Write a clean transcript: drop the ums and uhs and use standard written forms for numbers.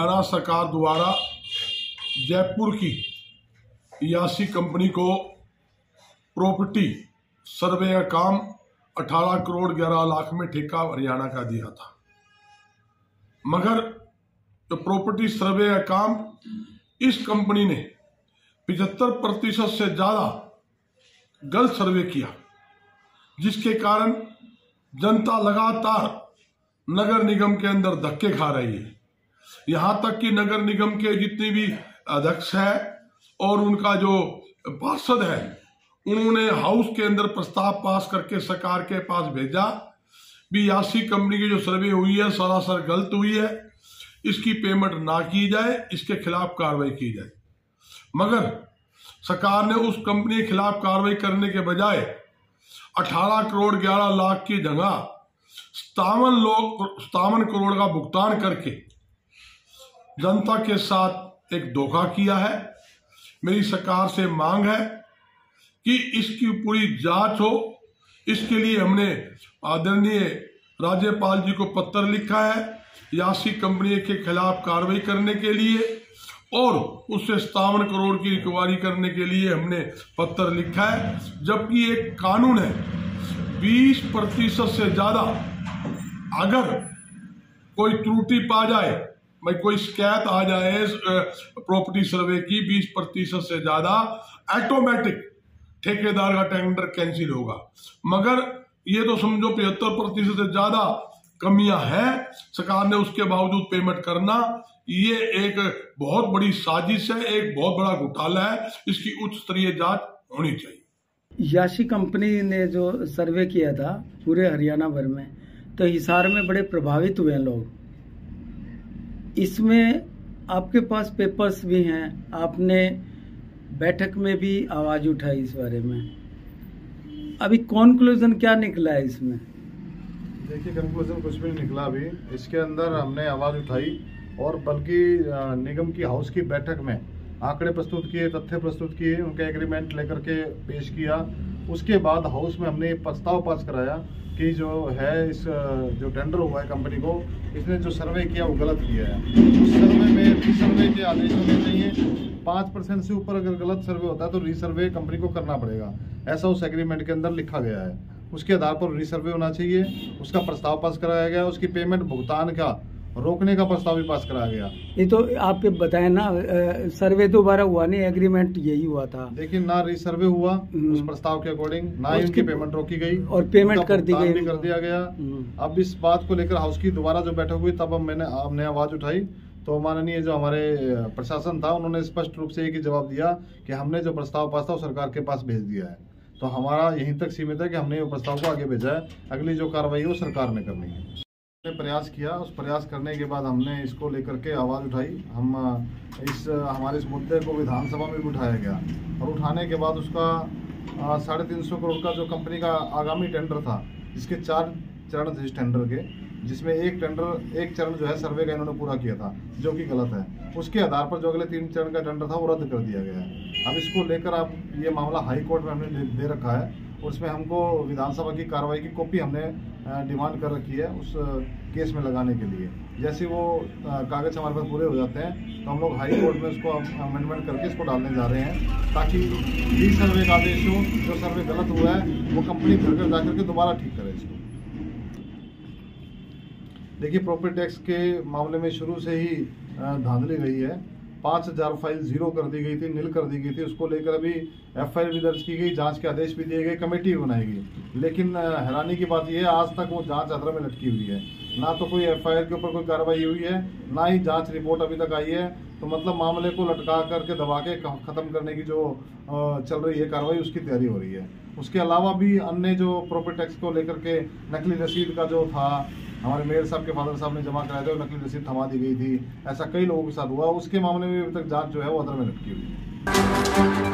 हरियाणा सरकार द्वारा जयपुर की यासी कंपनी को प्रॉपर्टी सर्वे का काम 18 करोड़ 11 लाख में ठेका हरियाणा का दिया था, मगर तो प्रॉपर्टी सर्वे का काम इस कंपनी ने 75% से ज्यादा गलत सर्वे किया, जिसके कारण जनता लगातार नगर निगम के अंदर धक्के खा रही है। यहां तक कि नगर निगम के जितने भी अध्यक्ष है और उनका जो पार्षद है, उन्होंने हाउस के अंदर प्रस्ताव पास करके सरकार के पास भेजा भी यासी कंपनी की जो सर्वे हुई है सरासर गलत हुई है, इसकी पेमेंट ना की जाए, इसके खिलाफ कार्रवाई की जाए। मगर सरकार ने उस कंपनी के खिलाफ कार्रवाई करने के बजाय 18 करोड़ 11 लाख की जगह 57 करोड़ का भुगतान करके जनता के साथ एक धोखा किया है। मेरी सरकार से मांग है कि इसकी पूरी जांच हो। इसके लिए हमने आदरणीय राज्यपाल जी को पत्र लिखा है यासी कंपनी के खिलाफ कार्रवाई करने के लिए, और उससे 57 करोड़ की रिकवरी करने के लिए हमने पत्र लिखा है। जबकि एक कानून है 20% से ज्यादा अगर कोई त्रुटि पा जाए, भाई कोई शिकायत आ जाए प्रॉपर्टी सर्वे की 20% से ज्यादा, ऑटोमेटिक ठेकेदार का टेंडर कैंसिल होगा। मगर ये तो समझो 75% से ज्यादा कमियां हैं, सरकार ने उसके बावजूद पेमेंट करना, ये एक बहुत बड़ी साजिश है, एक बहुत बड़ा घोटाला है। इसकी उच्च स्तरीय जांच होनी चाहिए। यासी कंपनी ने जो सर्वे किया था पूरे हरियाणा भर में, तो हिसार में बड़े प्रभावित हुए हैं लोग। इसमें आपके पास पेपर्स भी हैं, आपने बैठक में भी आवाज उठाई इस बारे में। अभी कंक्लूजन क्या निकला है इसमें? देखिए, कंक्लूजन कुछ भी नहीं निकला अभी। इसके अंदर हमने आवाज उठाई और बल्कि निगम की हाउस की बैठक में आंकड़े प्रस्तुत किए, तथ्य प्रस्तुत किए, उनका एग्रीमेंट लेकर के पेश किया। उसके बाद हाउस में हमने प्रस्ताव पास कराया कि जो है इस जो टेंडर हुआ है कंपनी को, इसने जो सर्वे किया वो गलत किया है। उस सर्वे में रीसर्वे के आदेश होने चाहिए। 5% से ऊपर अगर गलत सर्वे होता है तो रीसर्वे कंपनी को करना पड़ेगा, ऐसा उस एग्रीमेंट के अंदर लिखा गया है। उसके आधार पर रीसर्वे होना चाहिए, उसका प्रस्ताव पास कराया गया, उसकी पेमेंट भुगतान का रोकने का प्रस्ताव भी पास कराया गया। ये तो आपके बताए ना, सर्वे दोबारा हुआ नहीं, एग्रीमेंट यही हुआ था। देखिए, ना रीसर्वे हुआ उस प्रस्ताव के अकॉर्डिंग, ना ही उनकी पेमेंट रोकी गई और पेमेंट कर दी गई, भी कर दिया गया। अब इस बात को लेकर हाउस की दोबारा जो बैठक हुई, तब हमने आवाज उठाई, तो माननीय जो हमारे प्रशासन था उन्होंने स्पष्ट रूप से एक ही जवाब दिया कि हमने जो प्रस्ताव पास था वो सरकार के पास भेज दिया है। तो हमारा यहीं तक सीमित है कि हमने वो प्रस्ताव को आगे भेजा है, अगली जो कार्रवाई है वो सरकार ने करनी है। हमने प्रयास किया, उस प्रयास करने के बाद हमने इसको लेकर के आवाज़ उठाई। हमारे इस मुद्दे को विधानसभा में भी उठाया गया और उठाने के बाद उसका 350 करोड़ का जो कंपनी का आगामी टेंडर था, जिसके 4 चरण थे इस टेंडर के, जिसमें एक चरण जो है सर्वे का इन्होंने पूरा किया था, जो कि गलत है। उसके आधार पर जो अगले 3 चरण का टेंडर था वो रद्द कर दिया गया है। अब इसको लेकर आप ये मामला हाई कोर्ट में हमने दे रखा है, उसमें हमको विधानसभा की कार्रवाई की कॉपी हमने डिमांड कर रखी है उस केस में लगाने के लिए। जैसे वो कागज हमारे पास पूरे हो जाते हैं तो हम लोग हाई कोर्ट में उसको अमेंडमेंट करके इसको डालने जा रहे हैं, ताकि रीसर्वे का आदेश हो, जो सर्वे गलत हुआ है वो कंपनी घर घर जाकर के दोबारा ठीक करे इसको। देखिए, प्रॉपर्टी टैक्स के मामले में शुरू से ही धांधली रही है। 5000 फाइल जीरो कर दी गई थी, नील कर दी गई थी। उसको लेकर अभी एफआईआर भी दर्ज की गई, जांच के आदेश भी दिए गए, कमेटी भी बनाई गई। लेकिन हैरानी की बात यह है, आज तक वो जांच अधर में लटकी हुई है। ना तो कोई एफआईआर के ऊपर कोई कार्रवाई हुई है, ना ही जांच रिपोर्ट अभी तक आई है। तो मतलब मामले को लटका करके दबा के खत्म करने की जो चल रही है कार्रवाई, उसकी तैयारी हो रही है। उसके अलावा भी अन्य जो प्रॉपर्टी टैक्स को लेकर के नकली रसीद का जो था, हमारे मेयर साहब के फादर साहब ने जमा कराया था, नकली रसीद थमा दी गई थी। ऐसा कई लोगों के साथ हुआ, उसके मामले में अभी तक जांच जो है वो अधर में लटकी हुई है।